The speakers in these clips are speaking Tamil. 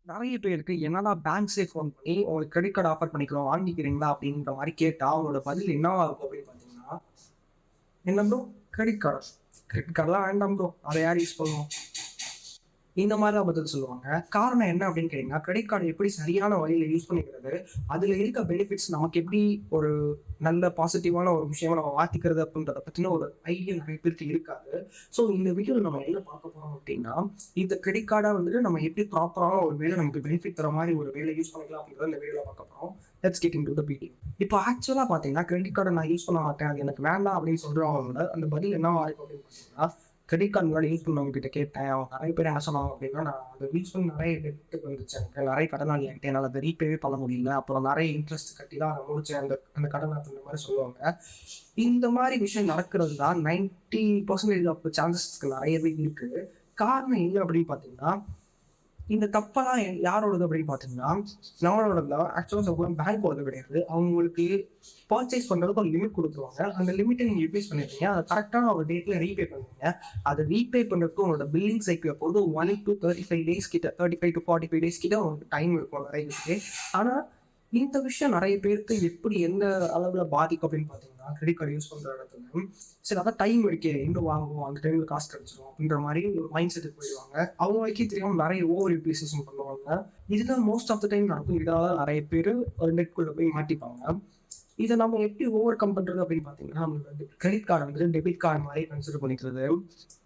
நிறைய பேருக்கு என்னடா பேங்க்ஸே ஃபோன் பண்ணி உங்களுக்கு கிரெடிட் கார்டு ஆஃபர் பண்ணிக்கிறோம் வாங்கிக்கிறீங்களா அப்படின்ற மாதிரி கேட்டா அவங்களோட பதில் என்னவா இருக்கும் அப்படின்னு பார்த்தீங்கன்னா, என்ன ப்ரோ, கிரெடிட் கார்டெலாம் வேண்டாம் ப்ரோ, அதை யார் யூஸ் பண்ணுவோம், இந்த மாதிரி தான் பதில் சொல்லுவாங்க. காரணம் என்ன அப்படின்னு கேட்டீங்கன்னா, கிரெடிட் கார்டு எப்படி சரியான வழியில யூஸ் பண்ணிக்கிறது, அதுல இருக்க பெனிஃபிட்ஸ் நமக்கு எப்படி ஒரு நல்ல பாசிட்டிவான ஒரு விஷயமா நம்ம மாத்திக்கிறது அப்படின்றத பத்தின ஒரு ஐடியா நிறைய பேருக்கு இருக்காது. ஸோ இந்த வீடியோவில் நம்ம என்ன பார்க்க போறோம் அப்படின்னா, இந்த கிரெடிட் கார்டை வந்துட்டு நம்ம எப்படி ப்ராப்பரான ஒரு வேலை நமக்கு பெனிஃபிட் தர மாதிரி ஒரு வேலை யூஸ் பண்ணிக்கலாம் அப்படின்றத இந்த வீடியோவில் பார்க்க போறோம். Let's get into the video. இப்போ ஆக்சுவலாக பார்த்தீங்கன்னா, கிரெடிட் கார்டை நான் யூஸ் பண்ண மாட்டேன், அது எனக்கு வேண்டாம் அப்படின்னு சொல்றவங்களோட அந்த பதில் என்னவா இருக்கும் அப்படின்னு பார்த்தீங்கன்னா, கிரெடிட் கார்டு முன்னாடி யூஸ் பண்ணவங்க கிட்ட கேட்டேன். அவங்க நிறைய பேர் என்ன சொன்னாங்க அப்படின்னா, நான் அதை யூஸ் பண்ணி நிறைய டெப்ட் வந்துச்சு, எனக்கு நிறைய கடனாளி ஆகிட்டேன், என்னால் அதை ரீபேவே பண்ண முடியல, அப்புறம் நிறைய இன்ட்ரெஸ்ட் கட்டி தான் அதை முடிச்சேன் அந்த அந்த கடனை அப்படின்ற மாதிரி சொல்லுவாங்க. இந்த மாதிரி விஷயம் நடக்கிறது தான் 90% ஆஃப் சான்சஸ்க்கு நிறையவே இருக்குது. காரணம் என்ன அப்படின்னு பார்த்தீங்கன்னா, இந்த தப்பெல்லாம் யாரோடது அப்படின்னு பார்த்தீங்கன்னா, நம்மளோட தான். ஆக்சுவலாக சொல்லப்போனால் பேங்க்கோடது கிடையாது. அவங்களுக்கு பர்ச்சேஸ் பண்ணுறதுக்கு ஒரு லிமிட் கொடுத்துருவாங்க. அந்த லிமிட்டை நீங்கள் யூட்டிலைஸ் பண்ணிடுறீங்க, அதை கரெக்டான ஒரு டேட்டில் ரீபே பண்ணுவீங்க. அதை ரீபே பண்ணுறதுக்கு உங்களோட பில்லிங் சைக்கிள் போது 1 to 35 days கிட்ட, 35 to 45 days கிட்ட உங்களுக்கு டைம் இருக்கும் நிறைய இருக்கு. ஆனால் இந்த விஷயம் நிறைய பேருக்கு எப்படி எந்த அளவில் பாதிக்கும் அப்படின்னு பார்த்தீங்கன்னா, கிரெடிட் கார்டு யூஸ் பண்ணுற இடத்துல சரி அதான் டைம் இருக்கே, இன்னும் வாங்குவோம், அந்த டைமில் காசு கிடைச்சிடும் அப்படின்ற மாதிரி ஒரு மைண்ட் செட்டுக்கு போயிடுவாங்க. அவங்களுக்கே தெரியாமல் நிறைய ஓவர் யூட்டிலைசேஷன் பண்ணுவாங்க. இதுதான் மோஸ்ட் ஆஃப் த டைம் நடக்கும். இதனால நிறைய பேர் ஒரு நெட்குள்ளே போய் மாட்டிப்பாங்க. இதை நம்ம எப்படி ஓவர் கம் பண்ணுறது அப்படின்னு பார்த்தீங்கன்னா, நம்மளோட கிரெடிட் கார்டு வந்து டெபிட் கார்டு மாதிரி கன்சிடர் பண்ணிக்கிறது.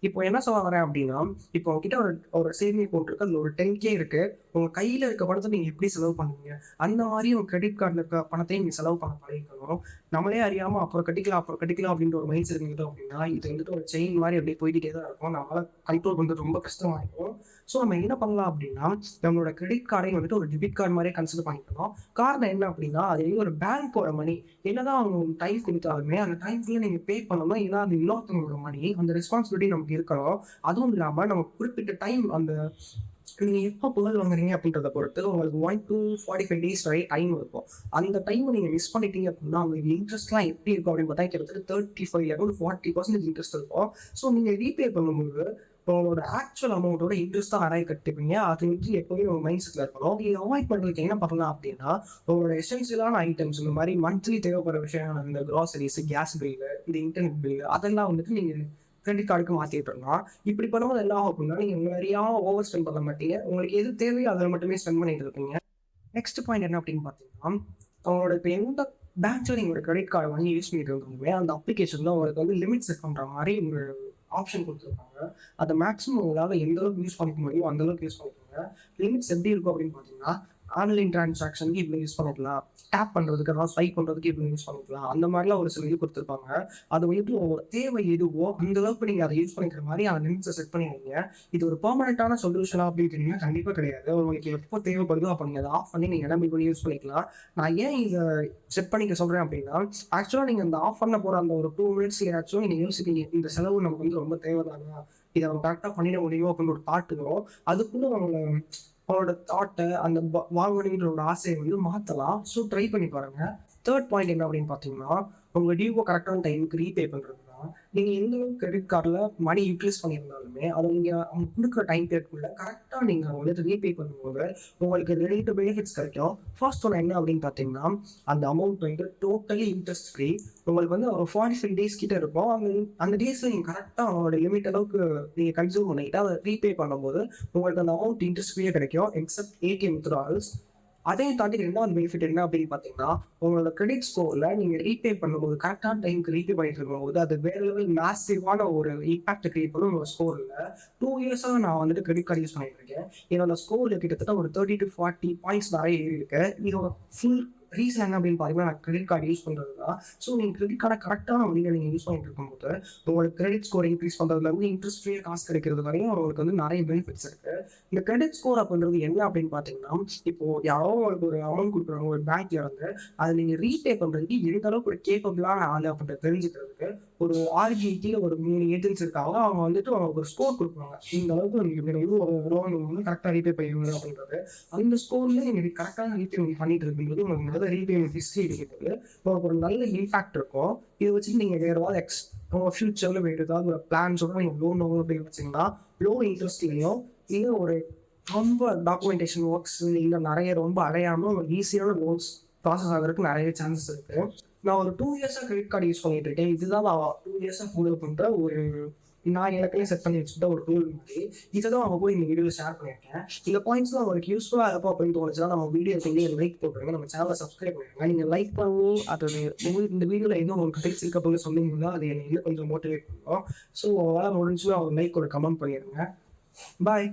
இப்போ என்ன சொல்ல வரேன் அப்படின்னா, இப்போ உங்ககிட்ட ஒரு சேவிங் அக்கௌண்ட் இருக்கு, அதில் ஒரு 10K இருக்கு. உங்கள் கையில் இருக்க பணத்தை நீங்கள் எப்படி செலவு பண்ணுவீங்க, அந்த மாதிரி உங்கள் கிரெடிட் கார்டில் இருக்க பணத்தையும் நீங்கள் செலவு பண்ண பழகிக்கணும். நம்மளே அறியாமல் அப்புறம் கட்டிக்கலாம் அப்படின்ற ஒரு மைண்ட் செட் இருந்துட்டோம் அப்படின்னா, இது வந்துட்டு ஒரு செயின் மாதிரி அப்படியே போய்கிட்டே தான் இருக்கும். நம்மளால் கண்ட்ரோல் பண்ணுறது ரொம்ப கஷ்டமாயிருக்கும். ஸோ நம்ம என்ன பண்ணலாம் அப்படின்னா, நம்மளோட கிரெடிட் கார்டையும் வந்துட்டு ஒரு டெபிட் கார்டு மாதிரியே கன்சிடர் பண்ணிக்கணும். காரணம் என்ன அப்படின்னா, அது ஒரு பேங்க்கோட மணி. என்னதான் அவங்க டைம் கொடுத்தாலுமே அந்த டைம்குள்ளே நீங்கள் பே பண்ணணும். ஏன்னா அது இன்னொருத்தவங்களோட மணி, அந்த ரெஸ்பான்சிபிலிட்டி நமக்கு இருக்கணும். அதுவும் இல்லாமல் நம்ம குறிப்பிட்ட டைம், அந்த நீங்கள் எப்போ பொருள் வாங்குறீங்க அப்படின்றத பொறுத்து உங்களுக்கு 1 to 45 days வரை டைம் இருக்கும். அந்த டைமை நீங்கள் மிஸ் பண்ணிட்டீங்க அப்படின்னா, உங்களுக்கு இன்ட்ரெஸ்ட்லாம் எப்படி இருக்கும் அப்படின்னு பார்த்தா, கிட்டத்தட்ட 35 to 40% இன்ட்ரெஸ்ட் இருக்கும். ஸோ நீங்கள் ரீபே பண்ணும்போது உங்களோட ஆக்சுவல் அமௌண்ட்டோட இன்ட்ரெஸ்ட் தான் நிறைய கட்டிப்பீங்க. அது வந்து எப்போவுமே உங்கள் மைண்ட் செட்டில் இருக்கணும். இதை அவாய்ட் பண்ணுறதுக்கு என்ன பண்ணலாம் அப்படின்னா, உங்களோட எசென்சியலான ஐட்டம்ஸ், இந்த மாதிரி மந்த்லி தேவைப்படுற விஷயம், இந்த க்ராசரிஸ், கேஸ் பில்லு, இந்த இன்டர்நெட் பில்லு, அதெல்லாம் வந்துட்டு நீங்கள் கிரெடிட் கார்டுக்கு மாற்றிட்டுருந்தோம். இப்படி பண்ணும்போது என்ன ஆகும் அப்படின்னா, நீங்கள் நிறையா ஓவர் ஸ்பெண்ட் பண்ண மாட்டீங்க. உங்களுக்கு எது தேவையோ அதில் மட்டுமே ஸ்பெண்ட் பண்ணிட்டு இருப்பீங்க. நெக்ஸ்ட் பாயிண்ட் என்ன அப்படின்னு பார்த்தீங்கன்னா, அவங்களோட இப்போ எந்த பேங்க்ல நீங்கள் ஒரு கிரெடிட் கார்டு வாங்கி யூஸ் பண்ணிட்டு இருந்தோமே, அந்த அப்ளிகேஷனில் உங்களுக்கு வந்து லிமிட் செட் பண்ணுற மாதிரி ஒரு ஆப்ஷன் கொடுத்துருப்பாங்க. அதை மேக்ஸிமம் உங்களால் எந்த அளவுக்கு யூஸ் பண்ணிக்க முடியும் அந்த அளவுக்கு யூஸ் பண்ணிக்கோங்க. லிமிட்ஸ் எப்படி இருக்கும் அப்படின்னு பார்த்தீங்கன்னா, ஆன்லைன் டிரான்சாக்ஷனுக்கு இவ்வளோ யூஸ் பண்ணிக்கலாம், டேப் பண்ணுறதுக்கு, அதாவது ஸ்வைப் பண்ணுறதுக்கு இவ்வளோ யூஸ் பண்ணிக்கலாம், அந்த மாதிரிலாம் ஒரு சில இது கொடுத்துருப்பாங்க. அது வந்துட்டு உங்களோட தேவை எதுவோ அந்த அளவுக்கு நீங்கள் அதை யூஸ் பண்ணிக்கிற மாதிரி அந்த லிமிட்ஸை செட் பண்ணிடுவீங்க. இது ஒரு பெர்மனெண்ட்டான சொல்யூஷனா அப்படின்னு கேட்டீங்கன்னா கண்டிப்பாக கிடையாது. உங்களுக்கு எப்போ தேவைப்படுதோ அப்போ நீங்கள் அதை ஆஃப் பண்ணி நீங்கள் என்ன பண்ணி யூஸ் பண்ணிக்கலாம். நான் ஏன் இதை செட் பண்ணிக்க சொல்கிறேன் அப்படின்னா, ஆக்சுவலாக நீங்கள் அந்த ஆஃப் பண்ண போகிற அந்த ஒரு 2 மினிட்ஸ்லையாச்சும் நீங்கள் யோசிப்பீங்க, இந்த செலவு நமக்கு வந்து ரொம்ப தேவைதானா, இதை நம்ம கரெக்டாக பண்ணிட முடியும் அப்படின்னு ஒரு தாட் வரும். அதுக்குள்ளே அவங்களோட தாட்டை, அந்த வாங்கணுன்ற ஒரு ஆசையை வந்து மாற்றலாம். ஸோ ட்ரை பண்ணி பாருங்க. தேர்ட் பாயிண்ட் என்ன அப்படின்னு பார்த்தீங்கன்னா, உங்கள் டியூவை கரெக்டான டைமுக்கு ரீபே பண்ணுறது தான். நீங்கள் எந்த கிரெடிட் கார்டில் மணி யூட்டிலைஸ் பண்ணியிருந்தாலுமே அதை நீங்கள் அவங்க கொடுக்குற டைம் பீரியட்குள்ளே கரெக்டாக நீங்கள் வந்துட்டு ரீபே பண்ணும்போது உங்களுக்கு 2 பெனிஃபிட்ஸ் கிடைக்கும். ஃபர்ஸ்ட் ஒன்று என்ன அப்படின்னு பார்த்தீங்கன்னா, அந்த அமௌண்ட் வந்து டோட்டலி இன்ட்ரெஸ்ட் ஃப்ரீ. உங்களுக்கு வந்து ஒரு 45 days கிட்ட இருக்கும். அந்த டேஸில் நீங்கள் கரெக்டாக அவங்களோட லிமிட் அளவுக்கு நீங்கள் கன்சியூம் பண்ணிக்கிட்டு அதை ரீபே பண்ணும்போது உங்களுக்கு அந்த அமௌண்ட் இன்ட்ரெஸ்ட் ஃப்ரீயாக கிடைக்கும், எக்ஸப்ட் ஏடிஎம் வித்ட்ராவல்ஸ். அதையும் தாண்டி 2வது பெனிஃபிட் என்ன அப்படின்னு பார்த்தீங்கன்னா, உங்களோட கிரெடிட் ஸ்கோரில் நீங்கள் ரீபே பண்ணும்போது கரெக்டான டைமுக்கு ரீபே பண்ணிட்டு இருக்கும்போது அது வேற லெவல் மேசிவான ஒரு இம்பாக்ட் கிரியேட் பண்ணும் உங்களோட ஸ்கோரில். 2 இயர்ஸாக நான் வந்துட்டு கிரெடிட் கார்டு யூஸ் பண்ணிட்டு இருக்கேன். என்னோட ஸ்கோரில் கிட்டத்தட்ட ஒரு 30 to 40 பாயிண்ட்ஸ் நிறைய இருக்கு. இதோட ஃபுல் ரீசன் என்ன அப்படின்னு பார்த்தீங்கன்னா, நான் கிரெடிட் கார்டு யூஸ் பண்ணுறது தான். ஸோ நீங்கள் கிரெடிட் கார்டை கரெக்டான வழியில் நீங்கள் யூஸ் பண்ணிட்டு இருக்கும்போது உங்களுக்கு கிரெடிட் ஸ்கோர் இன்க்ரீஸ் பண்ணுறதுலேருந்து இன்ட்ரெஸ்ட் ஃப்ரீயாக காசு கிடைக்கிறது வரையும் உங்களுக்கு வந்து நிறைய பெனிஃபிட்ஸ் இருக்குது. இந்த கிரெடிட் ஸ்கோர் அப்படின்றது என்ன அப்படின்னு பார்த்தீங்கன்னா, இப்போது யாரோ உங்களுக்கு ஒரு அமௌண்ட் கொடுக்குறாங்க ஒரு பேங்க்ல இருந்து, அதை நீங்கள் ரீபே பண்ணுறதுக்கு எந்த அளவுக்கு ஒரு கேப்பபிளான ஆள் அப்படின்றது தெரிஞ்சுக்கிறதுக்கு ஒரு ஆர்பிஐக்கு ஒரு 3 ஏஜென்ட்ஸ் இருக்காங்க. அவங்க வந்துட்டு அவங்க ஒரு ஸ்கோர் கொடுப்பாங்க. இந்த அளவுக்கு நீங்கள் வந்து கரெக்டாக ரீபே பண்ணிடுங்க அப்படின்றது. அந்த ஸ்கோர்ல நீங்கள் கரெக்டான ரீபே பண்ணிட்டு இருக்கும்போது உங்களுக்கு நல்ல ரீபேமெண்ட் ஹிஸ்ட்ரி இருக்கிறது, உங்களுக்கு ஒரு நல்ல இம்பாக்ட் இருக்கும். இதை வச்சு நீங்கள் வேறு ஏதாவது உங்கள் ஃபியூச்சரில் வேறு ஏதாவது ஒரு பிளான்ஸோட நீங்கள் லோன் அப்படின்னு வச்சிங்கன்னா லோ இன்ட்ரெஸ்ட்லையும் இல்லை ஒரு ரொம்ப டாக்குமெண்டேஷன் ஒர்க்ஸ் இல்லை நிறைய ரொம்ப அலையாமல் ஈஸியான லோன்ஸ் ப்ராசஸ் ஆகிறதுக்கு நிறைய சான்சஸ் இருக்கு. நான் ஒரு 2 இயர்ஸாக கிரெடிட் கார்டு யூஸ் பண்ணிட்டு இருக்கேன். இதுதான் நான் 2 இயர்ஸாக ஃபாலோ பண்ணுற ஒரு நான் எனக்குள்ளே செட் பண்ணி வச்சுக்கிட்ட ஒரு டூல் மாதிரி. இதை தான் அவங்க போய் இந்த வீடியோவில் ஷேர் பண்ணியிருக்கேன். இந்த பாயிண்ட்ஸ்லாம் உங்களுக்கு யூஸ்ஃபுல்லாக இருக்கும் அப்படின்னு தோணுச்சுன்னா நம்ம வீடியோ லைக் போட்டுருங்க, நம்ம சேனலை சப்ஸ்கிரைப் பண்ணுங்க. நீங்கள் லைக் பண்ணி அது இந்த வீடியோவில் எதுவும் உங்களுக்கு பிடிச்சிருக்க போய் சொன்னீங்கன்னா அது என்ன கொஞ்சம் மோட்டிவேட் பண்ணுவோம். ஸோ அதெல்லாம் முடிஞ்சுன்னா ஒரு லைக் ஒரு கமெண்ட் பண்ணிடுங்க. பாய்.